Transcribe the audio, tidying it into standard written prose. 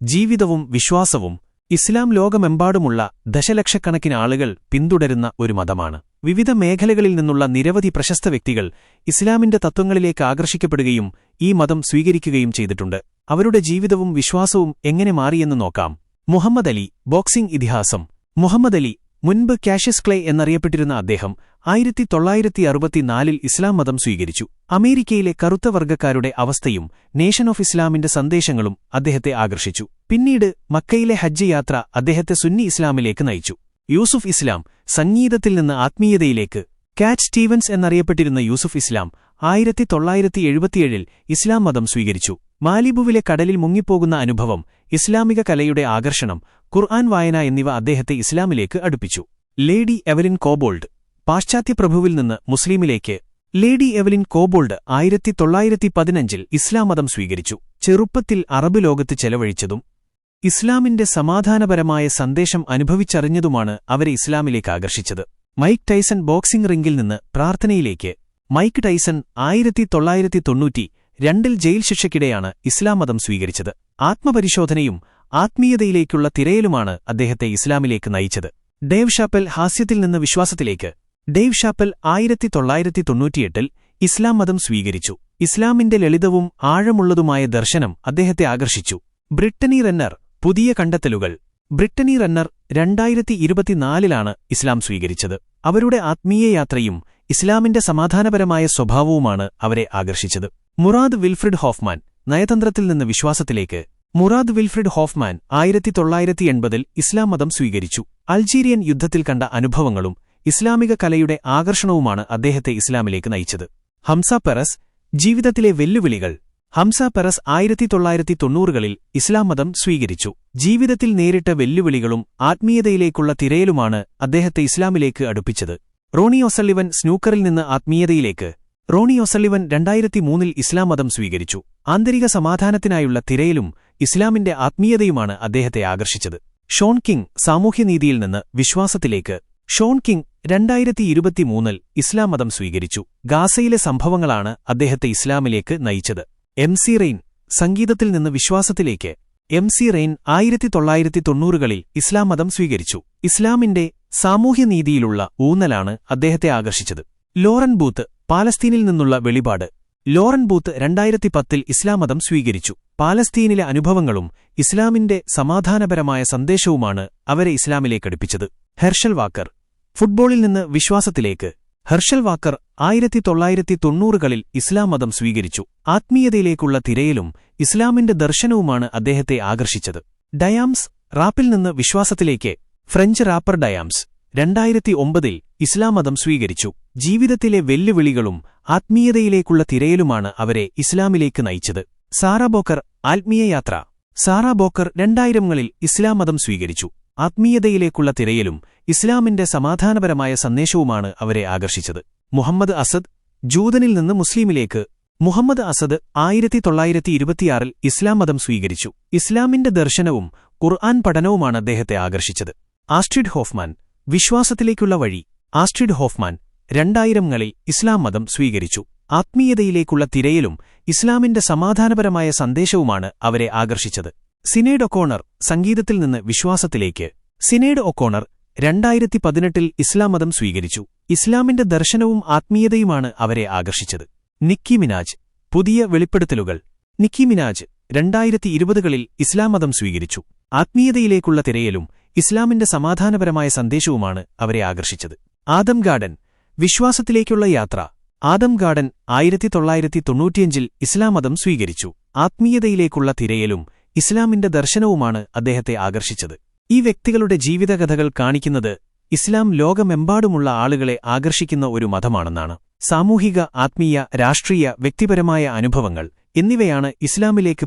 ജീവിതവും വിശ്വാസവും ഇസ്ലാം ലോകമെമ്പാടുമുള്ള ദശലക്ഷക്കണക്കിന് ആളുകൾ പിന്തുടരുന്ന ഒരു മതമാണ്. വിവിധ മേഖലകളിൽ നിന്നുള്ള നിരവധി പ്രശസ്ത വ്യക്തികൾ ഇസ്ലാമിന്റെ തത്വങ്ങളിലേക്ക് ആകർഷിക്കപ്പെടുകയും ഈ മതം സ്വീകരിക്കുകയും ചെയ്തിട്ടുണ്ട്. അവരുടെ ജീവിതവും വിശ്വാസവും എങ്ങനെ മാറിയെന്ന് നോക്കാം. മുഹമ്മദ് അലി. ബോക്സിംഗ് ഇതിഹാസം. മുഹമ്മദ് അലി, മുൻപ് കാഷ്യസ് ക്ലേ എന്നറിയപ്പെട്ടിരുന്ന അദ്ദേഹം 1964-ൽ ഇസ്ലാം മതം സ്വീകരിച്ചു. അമേരിക്കയിലെ കറുത്ത വർഗ്ഗക്കാരുടെ അവസ്ഥയും നേഷൻ ഓഫ് ഇസ്ലാമിന്റെ സന്ദേശങ്ങളും അദ്ദേഹത്തെ ആകർഷിച്ചു. പിന്നീട് മക്കയിലെ ഹജ്ജ് യാത്ര അദ്ദേഹത്തെ സുന്നി ഇസ്ലാമിലേക്ക് നയിച്ചു. യൂസുഫ് ഇസ്ലാം. സംഗീതത്തിൽ നിന്ന് ആത്മീയതയിലേക്ക്. കാറ്റ് സ്റ്റീവൻസ് എന്നറിയപ്പെട്ടിരുന്ന യൂസുഫ് ഇസ്ലാം 1977-ൽ ഇസ്ലാം മതം സ്വീകരിച്ചു. മാലിബുവിലെ കടലിൽ മുങ്ങിപ്പോകുന്ന അനുഭവം, ഇസ്ലാമിക കലയുടെ ആകർഷണം, ഖുർആൻ വായന എന്നിവ അദ്ദേഹത്തെ ഇസ്ലാമിലേക്ക് അടുപ്പിച്ചു. Lady Evelyn കോബോൾഡ്. പാശ്ചാത്യപ്രഭുവിൽ നിന്ന് മുസ്ലിമിലേക്ക്. ലേഡി എവലിൻ കോബോൾഡ് 1915-ൽ ഇസ്ലാം മതം സ്വീകരിച്ചു. ചെറുപ്പത്തിൽ അറബ് ലോകത്ത് ചെലവഴിച്ചതും ഇസ്ലാമിന്റെ സമാധാനപരമായ സന്ദേശം അനുഭവിച്ചറിഞ്ഞതുമാണ് അവരെ ഇസ്ലാമിലേക്ക് ആകർഷിച്ചത്. Mike Tyson. ബോക്സിംഗ് റിംഗിൽ നിന്ന് പ്രാർത്ഥനയിലേക്ക്. മൈക്ക് ടൈസൺ 1992-ൽ ജയിൽ ശിക്ഷയ്ക്കിടെയാണ് ഇസ്ലാം മതം സ്വീകരിച്ചത്. ആത്മപരിശോധനയും ആത്മീയതയിലേക്കുള്ള തിരയലുമാണ് അദ്ദേഹത്തെ ഇസ്ലാമിലേക്ക് നയിച്ചത്. ഡേവ് ഷാപ്പൽ. ഹാസ്യത്തിൽ നിന്ന് വിശ്വാസത്തിലേക്ക്. ഡേവ് ഷാപ്പൽ 1998-ൽ ഇസ്ലാം മതം സ്വീകരിച്ചു. ഇസ്ലാമിന്റെ ലളിതവും ആഴമുള്ളതുമായ ദർശനം അദ്ദേഹത്തെ ആകർഷിച്ചു. ബ്രിട്ടനി റന്നർ. പുതിയ കണ്ടെത്തലുകൾ. ബ്രിട്ടനി റന്നർ 2024-ലാണ് ഇസ്ലാം സ്വീകരിച്ചത്. അവരുടെ ആത്മീയയാത്രയും ഇസ്ലാമിന്റെ സമാധാനപരമായ സ്വഭാവവുമാണ് അവരെ ആകർഷിച്ചത്. മുറാദ് വിൽഫ്രിഡ് ഹോഫ്മാൻ. നയതന്ത്രത്തിൽ നിന്ന് വിശ്വാസത്തിലേക്ക്. മുറാദ് വിൽഫ്രിഡ് ഹോഫ്മാൻ 1980-ൽ ഇസ്ലാം മതം സ്വീകരിച്ചു. അൾജീരിയൻ യുദ്ധത്തിൽ കണ്ട അനുഭവങ്ങളും ഇസ്ലാമിക കലയുടെ ആകർഷണവുമാണ് അദ്ദേഹത്തെ ഇസ്ലാമിലേക്ക് നയിച്ചത്. ഹംസ പെറസ്. ജീവിതത്തിലെ വെല്ലുവിളികൾ. ഹംസ പെറസ് 1990-കളിൽ ഇസ്ലാം മതം സ്വീകരിച്ചു. ജീവിതത്തിൽ നേരിട്ട വെല്ലുവിളികളും ആത്മീയതയിലേക്കുള്ള തിരയലുമാണ് അദ്ദേഹത്തെ ഇസ്ലാമിലേക്ക് അടുപ്പിച്ചത്. റോണി ഒസള്ളിവൻ. സ്നൂക്കറിൽ നിന്ന് ആത്മീയതയിലേക്ക്. റോണി ഒസള്ളിവൻ 2003-ൽ ഇസ്ലാം മതം സ്വീകരിച്ചു. ആന്തരിക സമാധാനത്തിനായുള്ള തിരയലും ഇസ്ലാമിന്റെ ആത്മീയതയുമാണ് അദ്ദേഹത്തെ ആകർഷിച്ചത്. Sean king. സാമൂഹ്യനീതിയിൽ നിന്ന് വിശ്വാസത്തിലേക്ക്. ഷോൺ കിങ് 2023-ൽ ഇസ്ലാം മതം സ്വീകരിച്ചു. ഗാസയിലെ സംഭവങ്ങളാണ് അദ്ദേഹത്തെ ഇസ്ലാമിലേക്ക് നയിച്ചത്. M C rain. സംഗീതത്തിൽ നിന്ന് വിശ്വാസത്തിലേക്ക്. എം സി റെയിൻ 1990-കളിൽ ഇസ്ലാം മതം സ്വീകരിച്ചു. ഇസ്ലാമിന്റെ സാമൂഹ്യനീതിയിലുള്ള ഊന്നലാണ് അദ്ദേഹത്തെ ആകർഷിച്ചത്. Lauren booth. പാലസ്തീനിൽ നിന്നുള്ള വെളിപാട്. ലോറൻ ബൂത്ത് 2010-ൽ ഇസ്ലാം മതം സ്വീകരിച്ചു. പാലസ്തീനിലെ അനുഭവങ്ങളും ഇസ്ലാമിന്റെ സമാധാനപരമായ സന്ദേശവുമാണ് അവരെ ഇസ്ലാമിലേക്കടുപ്പിച്ചത്. Herzl walker. ഫുട്ബോളിൽ നിന്ന് വിശ്വാസത്തിലേക്ക്. ഹെർഷൽ വാക്കർ 1990-കളിൽ ഇസ്ലാം മതം സ്വീകരിച്ചു. ആത്മീയതയിലേക്കുള്ള തിരയലും ഇസ്ലാമിന്റെ ദർശനവുമാണ് അദ്ദേഹത്തെ ആകർഷിച്ചത്. ഡയാംസ്. റാപ്പിൽ നിന്ന് വിശ്വാസത്തിലേക്ക്. ഫ്രഞ്ച് റാപ്പർ ഡയാംസ് 2009-ൽ ഇസ്ലാം മതം സ്വീകരിച്ചു. ജീവിതത്തിലെ വെല്ലുവിളികളും ആത്മീയതയിലേക്കുള്ള തിരയലുമാണ് അവരെ ഇസ്ലാമിലേക്ക് നയിച്ചത്. സാറാ ബോക്കർ. ആത്മീയയാത്ര. സാറാ ബോക്കർ 2000-കളിൽ ഇസ്ലാം മതം സ്വീകരിച്ചു. ആത്മീയതയിലേക്കുള്ള തിരയലും ഇസ്ലാമിന്റെ സമാധാനപരമായ സന്ദേശവുമാണ് അവരെ ആകർഷിച്ചത്. മുഹമ്മദ് അസദ്. ജൂതനിൽ നിന്ന് മുസ്ലിമിലേക്ക്. മുഹമ്മദ് അസദ് 1926-ൽ ഇസ്ലാം മതം സ്വീകരിച്ചു. ഇസ്ലാമിന്റെ ദർശനവും ഖുർആൻ പഠനവുമാണ് അദ്ദേഹത്തെ ആകർഷിച്ചത്. ആസ്ട്രിഡ് ഹോഫ്മാൻ. വിശ്വാസത്തിലേക്കുള്ള വഴി. ആസ്ട്രിഡ് ഹോഫ്മാൻ 2000-കളിൽ ഇസ്ലാം മതം സ്വീകരിച്ചു. ആത്മീയതയിലേക്കുള്ള തിരയലും ഇസ്ലാമിന്റെ സമാധാനപരമായ സന്ദേശവുമാണ് അവരെ ആകർഷിച്ചത്. സിനേഡ് ഒക്കോണർ. സംഗീതത്തിൽ നിന്ന് വിശ്വാസത്തിലേക്ക്. സിനേഡ് ഒക്കോണർ 2018-ൽ ഇസ്ലാം മതം സ്വീകരിച്ചു. ഇസ്ലാമിന്റെ ദർശനവും ആത്മീയതയുമാണ് അവരെ ആകർഷിച്ചത്. നിക്കി മിനാജ്. പുതിയ വെളിപ്പെടുത്തലുകൾ. നിക്കി മിനാജ് 2020-കളിൽ ഇസ്ലാം മതം സ്വീകരിച്ചു. ആത്മീയതയിലേക്കുള്ള തിരയലും ഇസ്ലാമിന്റെ സമാധാനപരമായ സന്ദേശവുമാണ് അവരെ ആകർഷിച്ചത്. ആദം ഗാർഡൻ. വിശ്വാസത്തിലേക്കുള്ള യാത്ര. ആദം ഗാർഡൻ 1995-ൽ ഇസ്ലാം മതം സ്വീകരിച്ചു. ആത്മീയതയിലേക്കുള്ള തിരയലും ഇസ്ലാമിന്റെ ദർശനവുമാണ് അദ്ദേഹത്തെ ആകർഷിച്ചത്. ഈ വ്യക്തികളുടെ ജീവിതകഥകൾ കാണിക്കുന്നത് ഇസ്ലാം ലോകമെമ്പാടുമുള്ള ആളുകളെ ആകർഷിക്കുന്ന ഒരു മതമാണെന്നാണ്. സാമൂഹിക, ആത്മീയ, രാഷ്ട്രീയ, വ്യക്തിപരമായ അനുഭവങ്ങൾ എന്നിവയാണ് ഇസ്ലാമിലേക്ക്